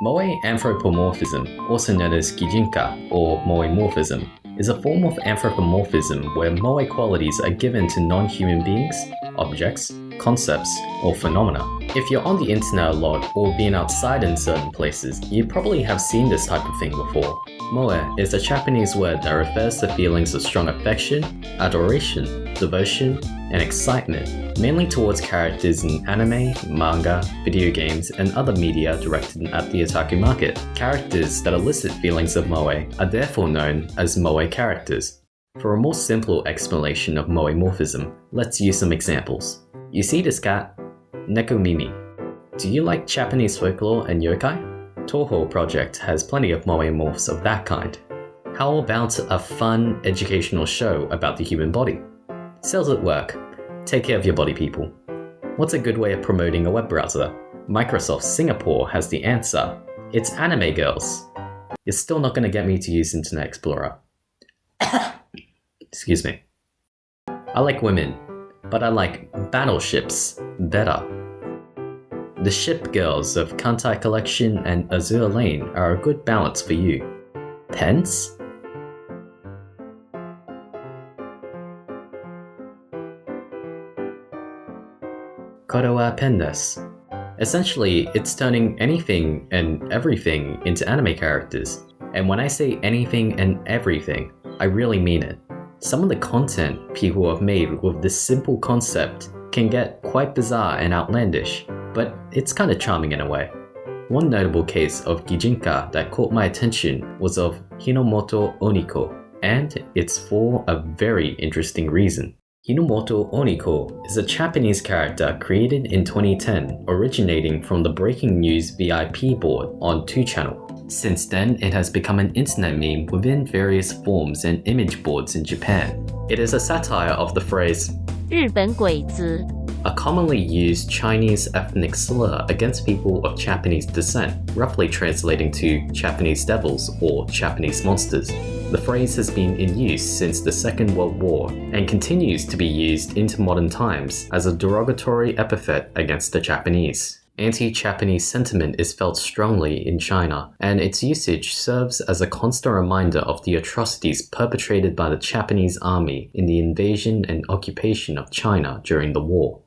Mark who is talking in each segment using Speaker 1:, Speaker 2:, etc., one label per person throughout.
Speaker 1: Moe anthropomorphism, also known as Gijinka or Moemorphism, is a form of anthropomorphism where Moe qualities are given to non-human beings, objects, concepts, or phenomena. If you're on the internet a lot or been outside in certain places, you probably have seen this type of thing before. Moe is a Japanese word that refers to feelings of strong affection, adoration, devotion, and excitement, mainly towards characters in anime, manga, video games, and other media directed at the otaku market. Characters that elicit feelings of moe are therefore known as moe characters. For a more simple explanation of moemorphism, let's use some examples. You see this cat? Nekomimi. Do you like Japanese folklore and yokai? Toho Project has plenty of moemorphs of that kind. How about a fun, educational show about the human body? Sales at work. Take care of your body, people. What's a good way of promoting a web browser? Microsoft Singapore has the answer. It's Anime Girls. You're still not going to get me to use Internet Explorer. Excuse me. I like women, but I like battleships better. The Ship Girls of Kantai Collection and Azure Lane are a good balance for you. Pens? Koro wa pen desu. Essentially, it's turning anything and everything into anime characters. And when I say anything and everything, I really mean it. Some of the content people have made with this simple concept can get quite bizarre and outlandish, but it's kind of charming in a way. One notable case of Gijinka that caught my attention was of Hinomoto Oniko, and it's for a very interesting reason. Hinomoto Oniko is a Japanese character created in 2010, originating from the Breaking News VIP board on 2channel. Since then, it has become an internet meme within various forms and image boards in Japan. It is a satire of the phrase
Speaker 2: 日本鬼子
Speaker 1: a commonly used Chinese ethnic slur against people of Japanese descent, roughly translating to Japanese devils or Japanese monsters. The phrase has been in use since the Second World War and continues to be used into modern times as a derogatory epithet against the Japanese. Anti-Japanese sentiment is felt strongly in China, and its usage serves as a constant reminder of the atrocities perpetrated by the Japanese army in the invasion and occupation of China during the war.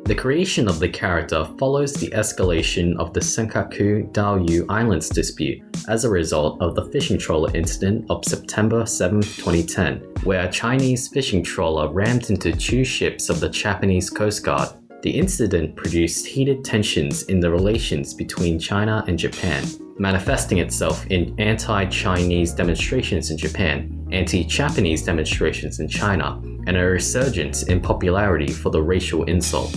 Speaker 1: The creation of the character follows the escalation of the Senkaku Daoyu Islands dispute as a result of the fishing trawler incident of September 7, 2010, where a Chinese fishing trawler rammed into two ships of the Japanese Coast Guard. The incident produced heated tensions in the relations between China and Japan, manifesting itself in anti-Chinese demonstrations in Japan, anti-Japanese demonstrations in China, and a resurgence in popularity for the racial insult.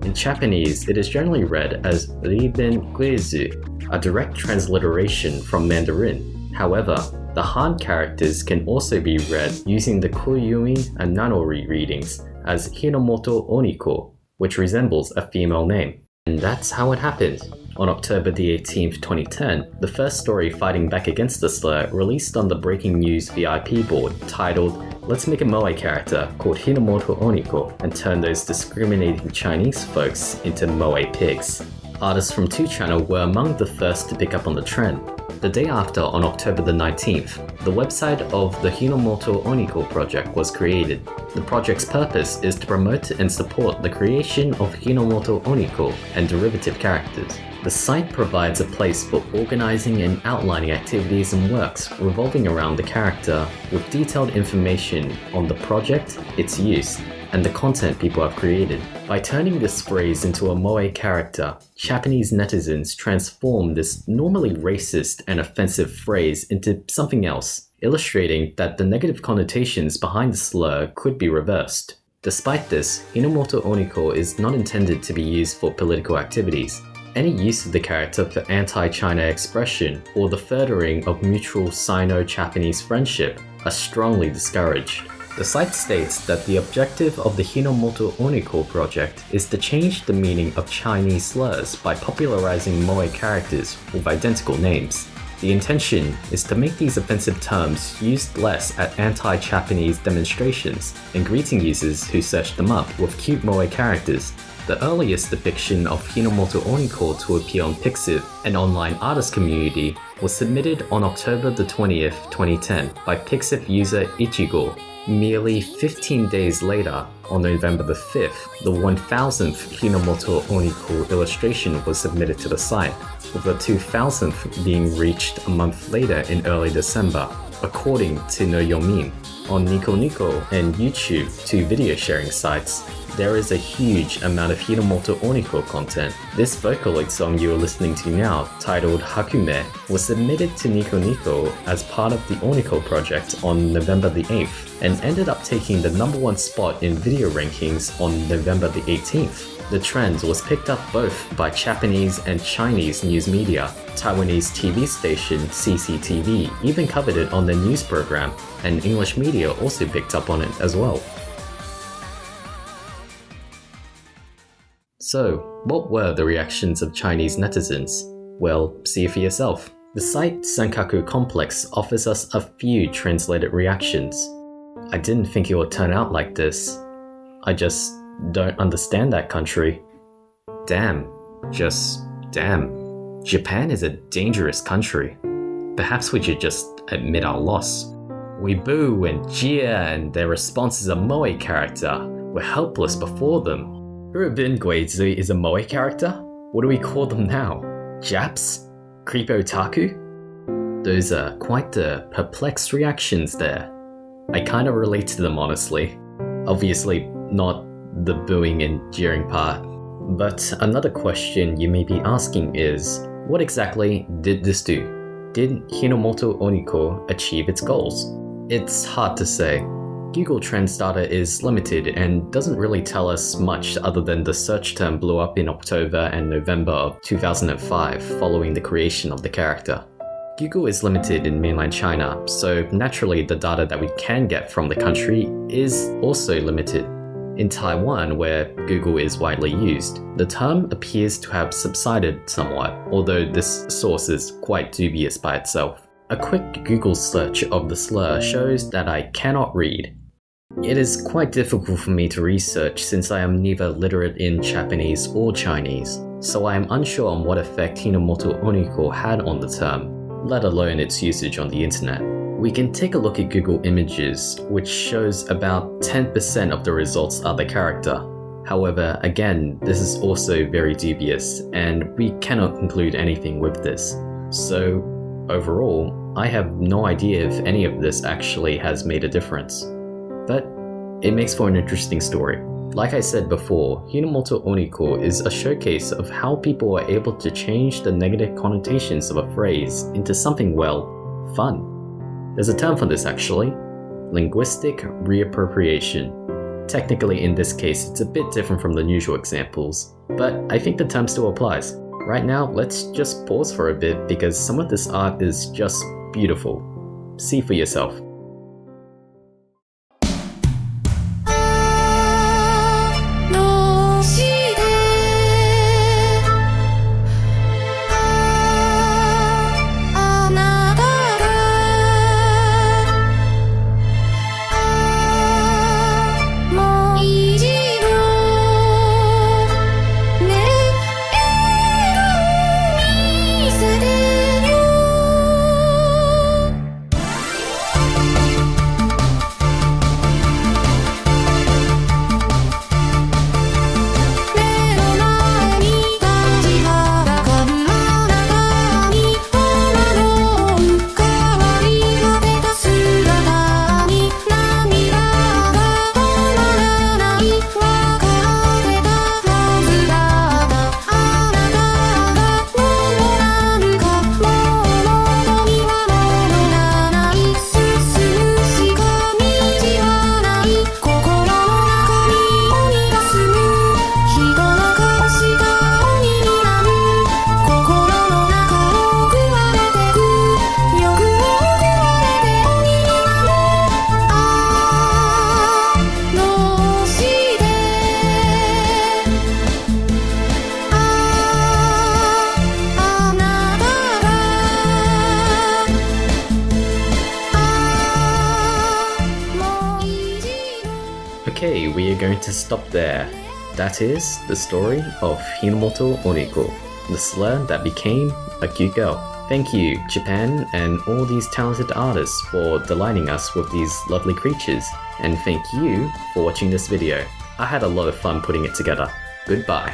Speaker 1: In Japanese, it is generally read as Riben Guizu, a direct transliteration from Mandarin. However, the Han characters can also be read using the Koyumi and Nanori readings as Hinomoto Oniko, which resembles a female name. And that's how it happened. On October the 18th, 2010, the first story fighting back against the slur released on the Breaking News VIP board titled Let's Make a Moe Character called Hinomoto Oniko and Turn Those Discriminating Chinese Folks into Moe Pigs. Artists from 2channel were among the first to pick up on the trend. The day after, on October the 19th, the website of the Hinomoto Oniko project was created. The project's purpose is to promote and support the creation of Hinomoto Oniko and derivative characters. The site provides a place for organizing and outlining activities and works revolving around the character with detailed information on the project, its use, and the content people have created. By turning this phrase into a moe character, Japanese netizens transform this normally racist and offensive phrase into something else, illustrating that the negative connotations behind the slur could be reversed. Despite this, Hinomoto Oniko is not intended to be used for political activities. Any use of the character for anti-China expression or the furthering of mutual Sino-Japanese friendship are strongly discouraged. The site states that the objective of the Hinomoto Oniko project is to change the meaning of Chinese slurs by popularizing moe characters with identical names. The intention is to make these offensive terms used less at anti-Japanese demonstrations and greeting users who search them up with cute moe characters. The earliest depiction of Hinomoto Oniko to appear on Pixiv, an online artist community, was submitted on October the 20th, 2010 by Pixiv user Ichigo. Merely 15 days later, on November the 5th, the 1000th Hinomoto Oniko illustration was submitted to the site, with the 2000th being reached a month later in early December, according to No Yomin. On Nico Nico and YouTube, two video sharing sites, there is a huge amount of Hinomoto Oniko content. This Vocaloid song you are listening to now, titled Hakume, was submitted to Nico Nico as part of the Oniko project on November the 8th, and ended up taking the #1 spot in video rankings on November the 18th. The trend was picked up both by Japanese and Chinese news media. Taiwanese TV station CCTV even covered it on their news program, and English media also picked up on it as well. So, what were the reactions of Chinese netizens? Well, see for yourself. The site Senkaku Complex offers us a few translated reactions. I didn't think it would turn out like this. I just don't understand that country. Damn. Just damn. Japan is a dangerous country. Perhaps we should just admit our loss. We boo and jeer, and their response is a moe character. We're helpless before them. Urban Guizui is a moe character? What do we call them now? Japs? Creep otaku? Those are quite the perplexed reactions there. I kinda relate to them honestly. Obviously not the booing and jeering part. But another question you may be asking is, what exactly did this do? Did Hinomoto Oniko achieve its goals? It's hard to say. Google Trends data is limited and doesn't really tell us much other than the search term blew up in October and November of 2005 following the creation of the character. Google is limited in mainland China, so naturally the data that we can get from the country is also limited. In Taiwan, where Google is widely used, the term appears to have subsided somewhat, although this source is quite dubious by itself. A quick Google search of the slur shows that I cannot read. It is quite difficult for me to research since I am neither literate in Japanese or Chinese, so I am unsure on what effect Hinomoto Oniko had on the term, let alone its usage on the internet. We can take a look at Google Images, which shows about 10% of the results are the character. However, again, this is also very dubious, and we cannot conclude anything with this. So, overall, I have no idea if any of this actually has made a difference. But it makes for an interesting story. Like I said before, Hinomoto Oniko is a showcase of how people are able to change the negative connotations of a phrase into something, well, fun. There's a term for this actually, linguistic reappropriation. Technically in this case it's a bit different from the usual examples, but I think the term still applies. Right now, let's just pause for a bit because some of this art is just beautiful. See for yourself. Okay, we are going to stop there. That is the story of Hinomoto Oniko, the slur that became a cute girl. Thank you, Japan, and all these talented artists for delighting us with these lovely creatures. And thank you for watching this video. I had a lot of fun putting it together. Goodbye.